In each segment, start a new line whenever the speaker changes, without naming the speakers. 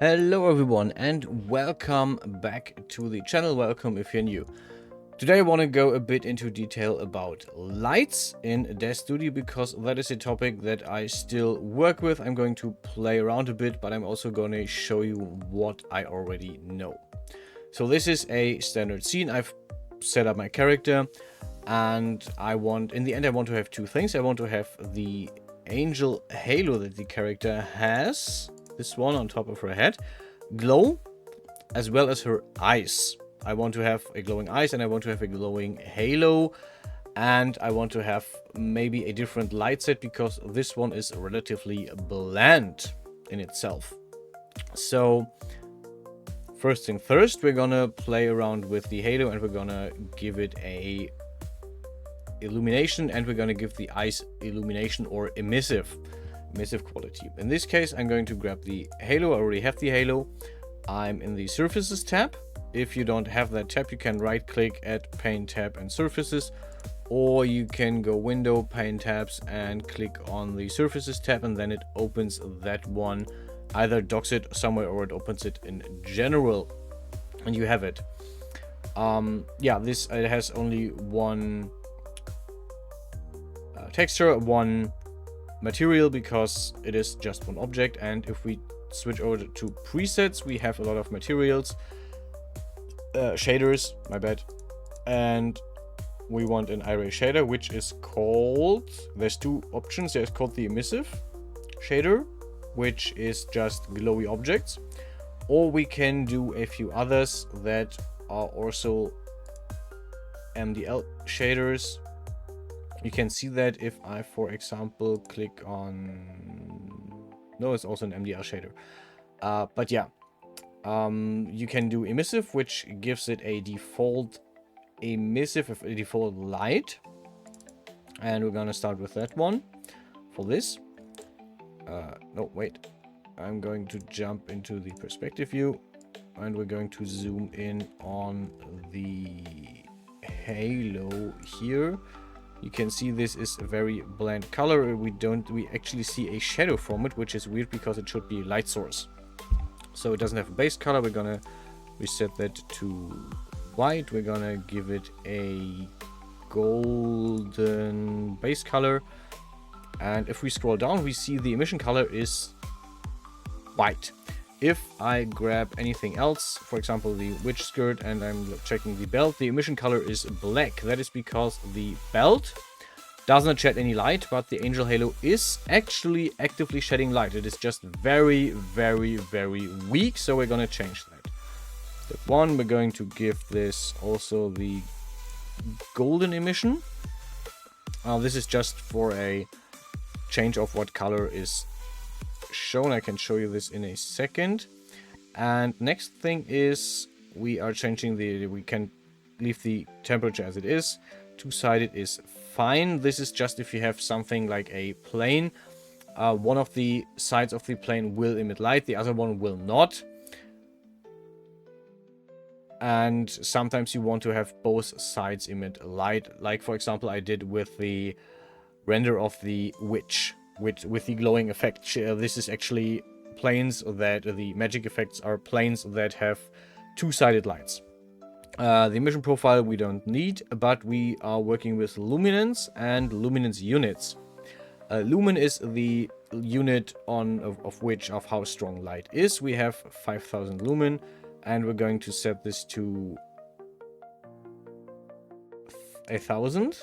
Hello everyone and welcome back to the channel. Welcome if you're new. Today I want to go a bit into detail about lights in Daz Studio because that is a topic that I still work with. I'm going to play around a bit, but I'm also going to show you what I already know. So this is a standard scene. I've set up my character and in the end I want to have two things. I want to have the angel halo that the character has, this one on top of her head, glow, as well as her eyes. I want to have a glowing eyes and I want to have a glowing halo, and I want to have maybe a different light set because this one is relatively bland in itself. So first thing first, we're gonna play around with the halo and we're gonna give it a illumination, and we're gonna give the eyes illumination or emissive quality. In this case, I'm going to grab the halo. I already have the halo. I'm in the surfaces tab. If you don't have that tab, you can right click at paint tab and surfaces, or you can go window, paint tabs, and click on the surfaces tab, and then it opens that one, either docks it somewhere or it opens it in general, and you have it. Yeah, this it has only one texture, one material, because it is just one object. And if we switch over to presets, we have a lot of materials, shaders, my bad, and we want an array shader, which is called, there's two options. There's called the emissive shader, which is just glowy objects, or we can do a few others that are also MDL shaders. You can see that if I, for example, click on, no, it's also an MDL shader. But yeah, you can do emissive, which gives it a default emissive, a default light. And we're gonna start with that one for this. No, wait. I'm going to jump into the perspective view, and we're going to zoom in on the halo here. You can see this is a very bland color. We actually see a shadow from it, which is weird because it should be a light source. So it doesn't have a base color. We're gonna reset that to white. We're gonna give it a golden base color. And if we scroll down, we see the emission color is white. If I grab anything else, for example, the witch skirt, and I'm checking the belt, the emission color is black. That is because the belt does not shed any light, but the angel halo is actually actively shedding light. It is just very, very, very weak, so we're going to change that. Step one, we're going to give this also the golden emission. This is just for a change of what color is shown. I can show you this in a second. And next thing is we are changing we can leave the temperature as it is. Two-sided is fine. This is just if you have something like a plane. One of the sides of the plane will emit light, the other one will not. And sometimes you want to have both sides emit light, like for example I did with the render of the witch with the glowing effect. This is actually planes that the magic effects are planes that have two-sided lights. The emission profile we don't need, but we are working with luminance and luminance units. Lumen is the unit of how strong light is. We have 5000 lumen, and we're going to set this to 1000.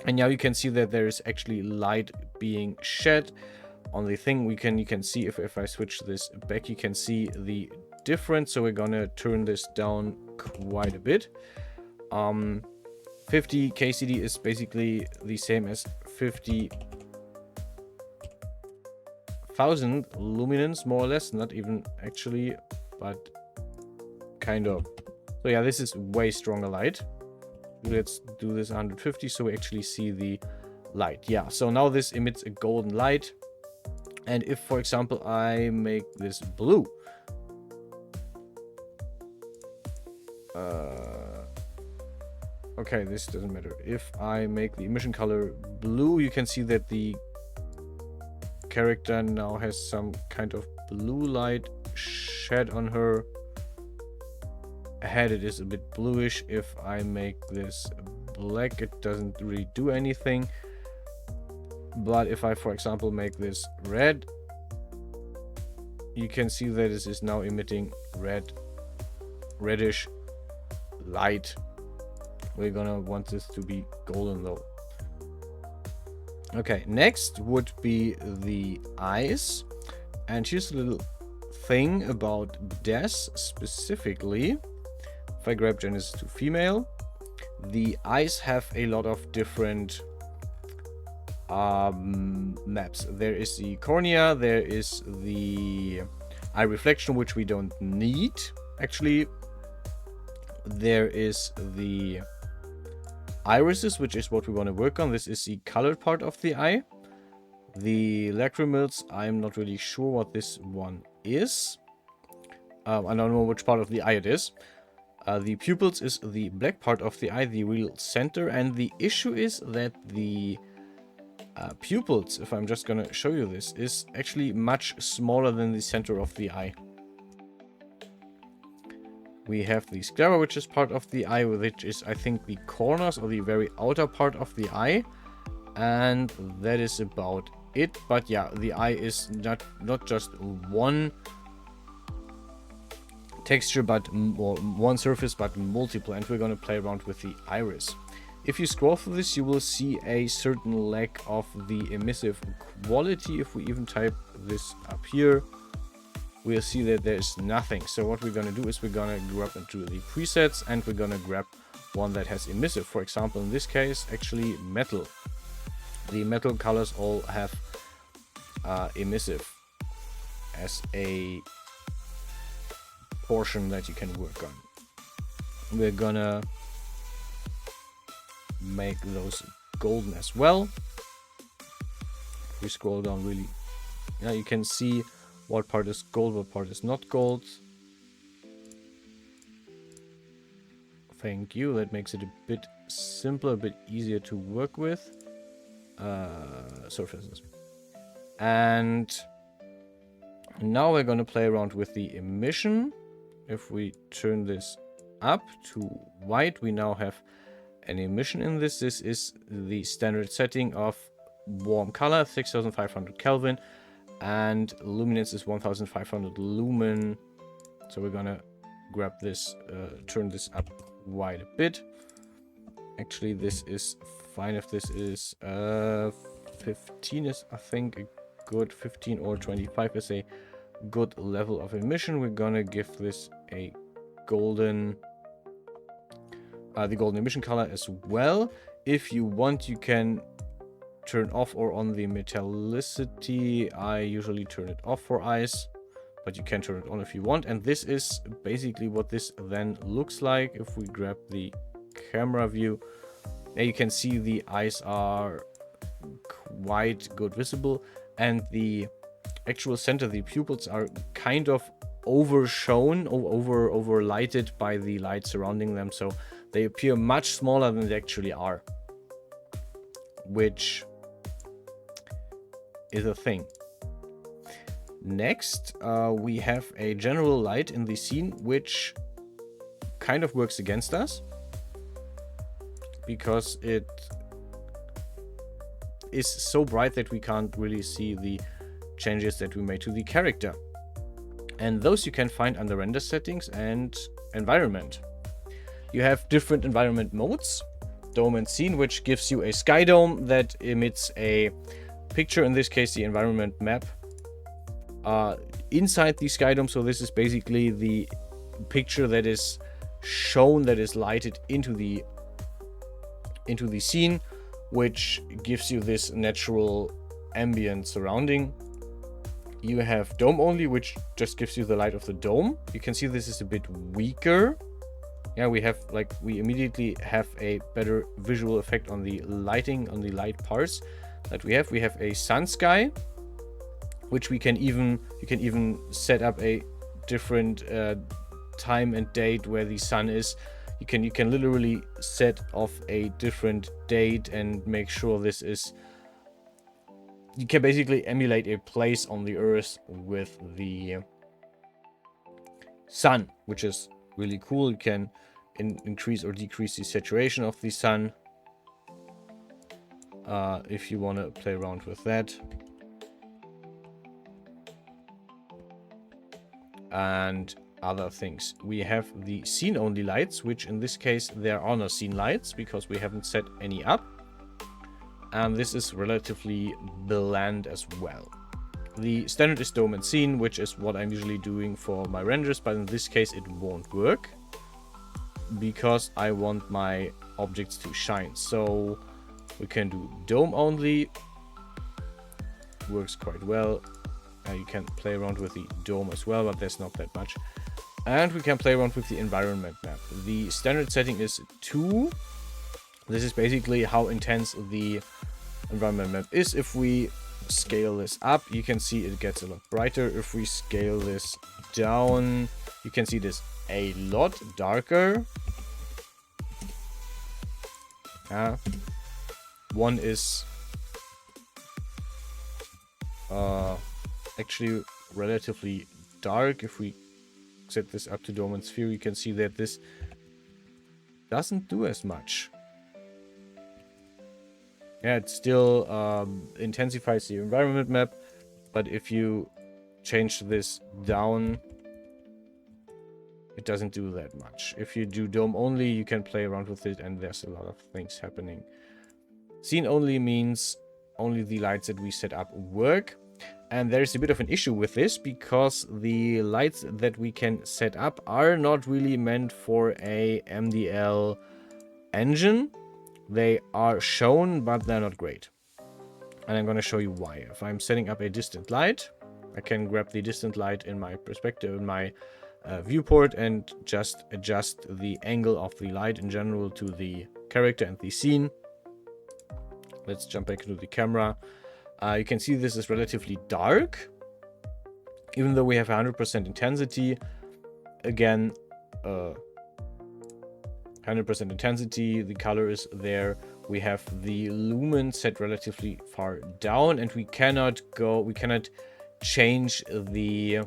And now you can see that there is actually light being shed on the thing. You can see if I switch this back, you can see the difference. So we're gonna turn this down quite a bit. 50 KCD is basically the same as 50,000 luminance, more or less. Not even actually, but kind of. So yeah, this is way stronger light. Let's do this 150 so we actually see the light. Yeah, so now this emits a golden light. And if, for example, I make this blue, okay, this doesn't matter. If I make the emission color blue, you can see that the character now has some kind of blue light shed on her head, it is a bit bluish. If I make this black, it doesn't really do anything. But if I, for example, make this red, you can see that this is now emitting reddish light. We're gonna want this to be golden though. Okay, next would be the eyes. And here's a little thing about Daz specifically. If I grab Genesis to female, the eyes have a lot of different maps. There is the cornea, there is the eye reflection, which we don't need. Actually, there is the irises, which is what we want to work on. This is the colored part of the eye. The lacrimals, I'm not really sure what this one is. I don't know which part of the eye it is. The pupils is the black part of the eye, the real center. And the issue is that the pupils, if I'm just gonna show you this, is actually much smaller than the center of the eye. We have the sclera, which is part of the eye, which is, I think, the corners or the very outer part of the eye. And that is about it. But yeah, the eye is not just one texture, but or one surface, but multiple. And we're going to play around with the iris. If you scroll through this, you will see a certain lack of the emissive quality. If we even type this up here, we'll see that there's nothing. So what we're going to do is we're going to grab into the presets and we're going to grab one that has emissive. For example, in this case, actually metal. The metal colors all have emissive as a portion that you can work on. We're gonna make those golden as well. If we scroll down really, yeah, you can see what part is gold, what part is not gold. Thank you. That makes it a bit simpler, a bit easier to work with. Surfaces. And now we're going to play around with the emission. If we turn this up to white, we now have an emission in this. This is the standard setting of warm color, 6500 Kelvin, and luminance is 1500 lumen. So we're gonna grab this, turn this up quite a bit. Actually, this is fine if this is 15 is, I think, a good 15, or 25 is a good level of emission. We're gonna give this a golden, the golden emission color as well. If you want, you can turn off or on the metallicity. I usually turn it off for eyes, but you can turn it on if you want. And this is basically what this then looks like. If we grab the camera view, now you can see the eyes are quite good visible, and the actual center, the pupils, are kind of overshone or over lighted by the light surrounding them, so they appear much smaller than they actually are, which is a thing. Next, we have a general light in the scene which kind of works against us, because it is so bright that we can't really see the changes that we made to the character. And those you can find under render settings and environment. You have different environment modes, dome and scene, which gives you a sky dome that emits a picture, in this case the environment map, inside the sky dome. So this is basically the picture that is shown, that is lighted into the scene, which gives you this natural ambient surrounding. You have dome only, which just gives you the light of the dome. You can see this is a bit weaker. Yeah, we immediately have a better visual effect on the lighting, on the light parts that we have. We have a sun sky, which you can even set up a different time and date where the sun is. You can literally set off a different date and make sure this is. You can basically emulate a place on the Earth with the sun, which is really cool. You can increase or decrease the saturation of the sun if you want to play around with that. And other things. We have the scene only lights, which in this case there are no scene lights because we haven't set any up. And this is relatively bland as well. The standard is dome and scene, which is what I'm usually doing for my renders, but in this case it won't work because I want my objects to shine. So we can do dome only, works quite well. You can play around with the dome as well, but there's not that much. And we can play around with the environment map. The standard setting is 2. This is basically how intense the environment map is. If we scale this up, you can see it gets a lot brighter. If we scale this down, you can see this a lot darker. One is actually relatively dark. If we set this up to dome and sphere, you can see that this doesn't do as much. Yeah, it still intensifies the environment map, but if you change this down, it doesn't do that much. If you do dome only, you can play around with it, and there's a lot of things happening. Scene only means only the lights that we set up work. And there's a bit of an issue with this because the lights that we can set up are not really meant for a MDL engine. They are shown, but they're not great. And I'm going to show you why. If I'm setting up a distant light, I can grab the distant light in my perspective, in my viewport, and just adjust the angle of the light in general to the character and the scene. Let's jump back into the camera. You can see this is relatively dark, even though we have 100% intensity. Again, 100% intensity, the color is there. We have the lumen set relatively far down, and we cannot change the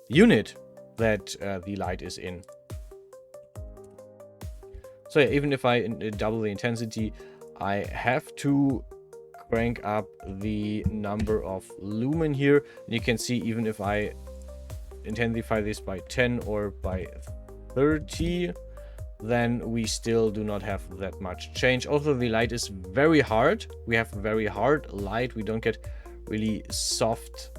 unit that the light is in. So yeah, even if I double the intensity, I have to crank up the number of lumen here. And you can see even if I intensify this by 10 or by 30, then we still do not have that much change. Also, the light is very hard. We have very hard light. We don't get really soft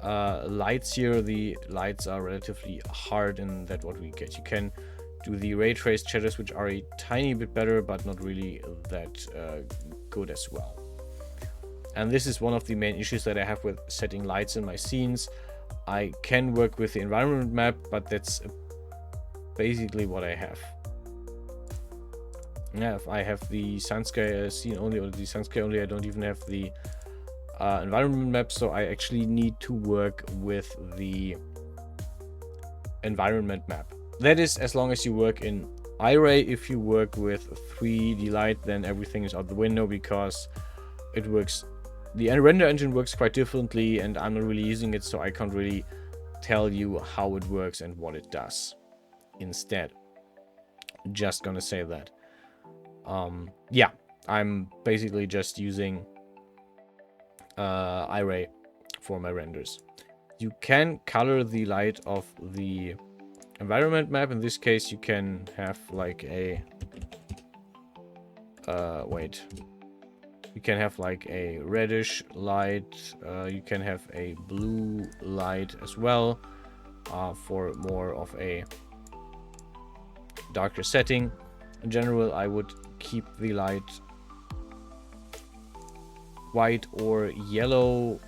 lights here. The lights are relatively hard, and that's what we get. You can do the ray trace shadows, which are a tiny bit better, but not really that good as well. And this is one of the main issues that I have with setting lights in my scenes. I can work with the environment map, but that's basically what I have. Yeah, if I have the sunsky scene only, or the sunsky only, I don't even have the environment map, so I actually need to work with the environment map. That is, as long as you work in iRay. If you work with 3D light, then everything is out the window, because it works, the render engine works quite differently, and I'm not really using it, so I can't really tell you how it works and what it does instead. Just gonna say that. Yeah, I'm basically just using iRay for my renders. You can color the light of the environment map. In this case, you can have like a you can have like a reddish light. You can have a blue light as well, for more of a darker setting. In general, I would keep the light white or yellow,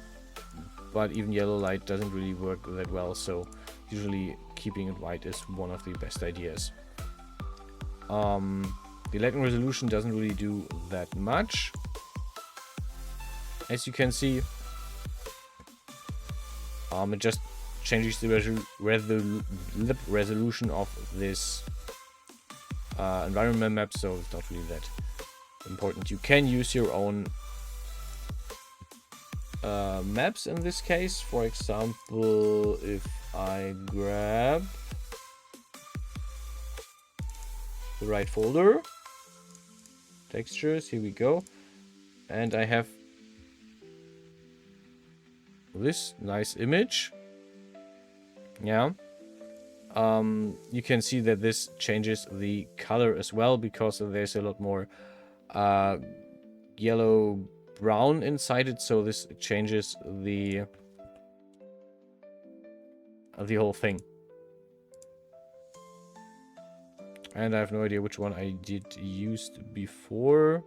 but even yellow light doesn't really work that well, so usually keeping it white is one of the best ideas. The lighting resolution doesn't really do that much, as you can see. It just changes the resolution of this environment map, so it's not really that important. You can use your own maps in this case. For example, if I grab the right folder, textures, here we go, and I have this nice image. Yeah. You can see that this changes the color as well, because there's a lot more yellow brown inside it, so this changes the whole thing. And I have no idea which one I did used before.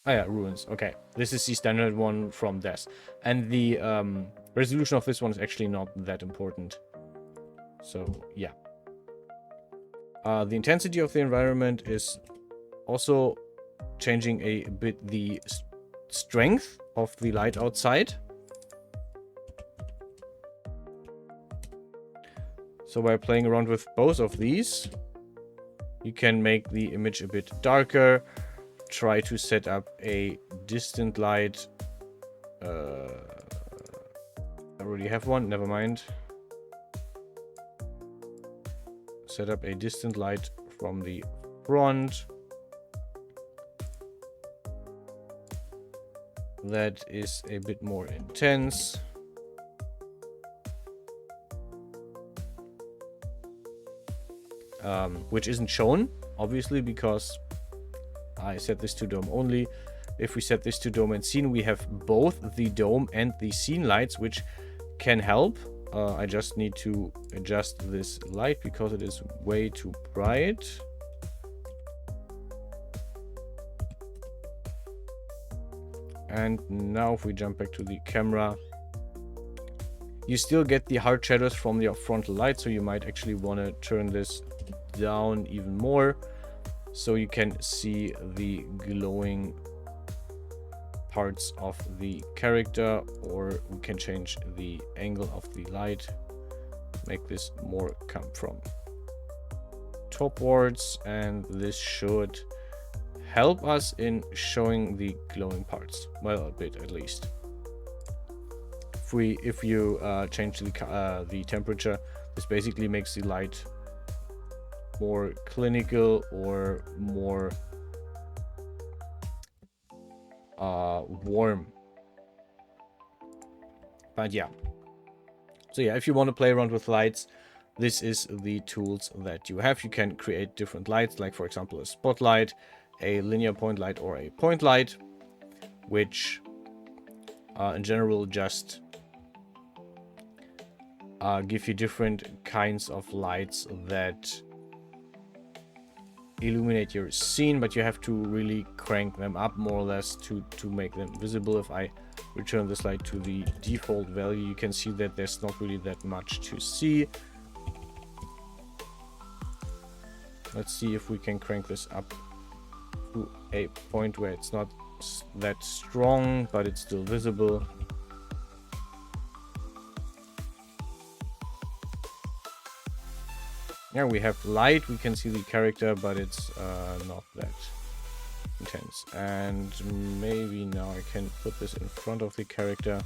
Oh yeah, ruins. Okay, this is the standard one from Daz, and the resolution of this one is actually not that important. So yeah, the intensity of the environment is also changing a bit the strength of the light outside. So by playing around with both of these, you can make the image a bit darker. Try to set up a distant light. I already have one, never mind. Set up a distant light from the front. That is a bit more intense. Which isn't shown, obviously, because I set this to dome only. If we set this to dome and scene, we have both the dome and the scene lights, which can help. I just need to adjust this light because it is way too bright. And now if we jump back to the camera, you still get the hard shadows from your frontal light, so you might actually want to turn this down even more so you can see the glowing parts of the character, or we can change the angle of the light, make this more come from topwards, and this should help us in showing the glowing parts, well, a bit at least. If you change the temperature, this basically makes the light more clinical or more warm. But yeah, so yeah, if you want to play around with lights, this is the tools that you have. You can create different lights, like for example a spotlight, a linear point light, or a point light, which in general just give you different kinds of lights that illuminate your scene, but you have to really crank them up more or less to make them visible. If I return this light to the default value, you can see that there's not really that much to see. Let's see if we can crank this up to a point where it's not that strong, but it's still visible. Yeah, we have light, we can see the character, but it's not that intense. And maybe now I can put this in front of the character.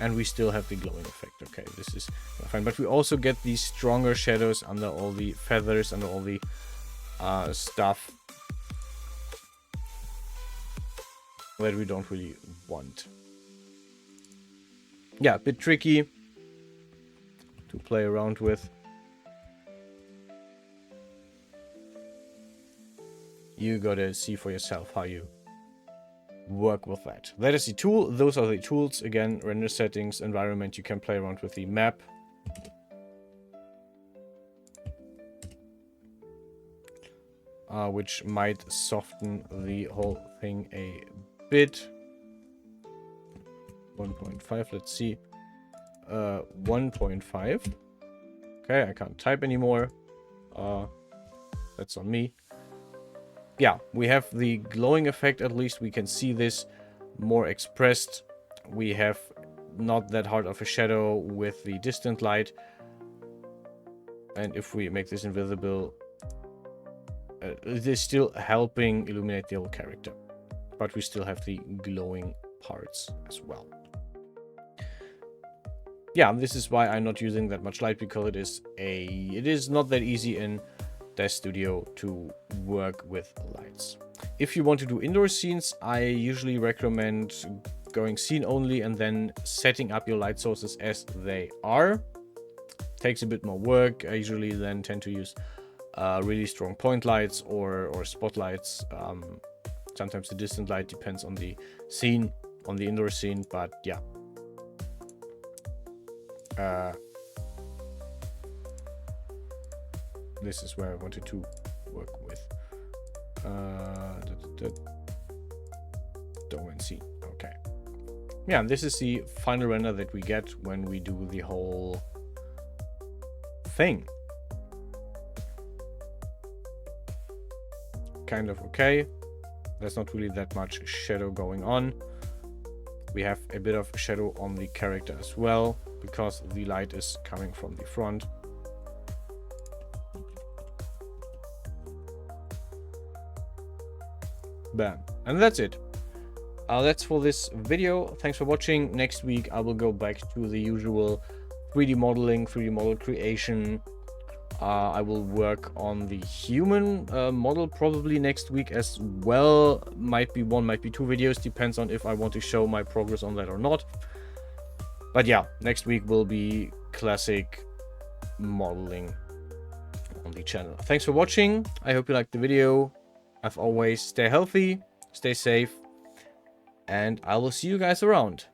And we still have the glowing effect. Okay, this is fine. But we also get these stronger shadows under all the feathers, under all the stuff that we don't really want. Yeah, a bit tricky to play around with. You gotta see for yourself how you work with that. That is the tool. Those are the tools. Again, render settings, environment. You can play around with the map. Which might soften the whole thing a bit. 1.5, let's see. 1.5. Okay, I can't type anymore. That's on me. Yeah, we have the glowing effect. At least we can see this more expressed. We have not that hard of a shadow with the distant light. And if we make this invisible, it is still helping illuminate the whole character. But we still have the glowing parts as well. Yeah, this is why I'm not using that much light, because it is not that easy in Daz Studio to work with lights. If you want to do indoor scenes, I usually recommend going scene only and then setting up your light sources as they are. Takes a bit more work. I usually then tend to use really strong point lights or spotlights. Sometimes the distant light depends on the scene, on the indoor scene, but yeah. This is where I wanted to work with. Dome and scene. Okay. Yeah, this is the final render that we get when we do the whole thing. Kind of okay. There's not really that much shadow going on. We have a bit of shadow on the character as well, because the light is coming from the front. Bam. And that's it. That's for this video. Thanks for watching. Next week I will go back to the usual 3D modeling, 3D model creation. I will work on the human model probably next week as well. Might be one, might be two videos. Depends on if I want to show my progress on that or not. But yeah, next week will be classic modeling on the channel. Thanks for watching. I hope you liked the video. As always, stay healthy, stay safe, and I will see you guys around.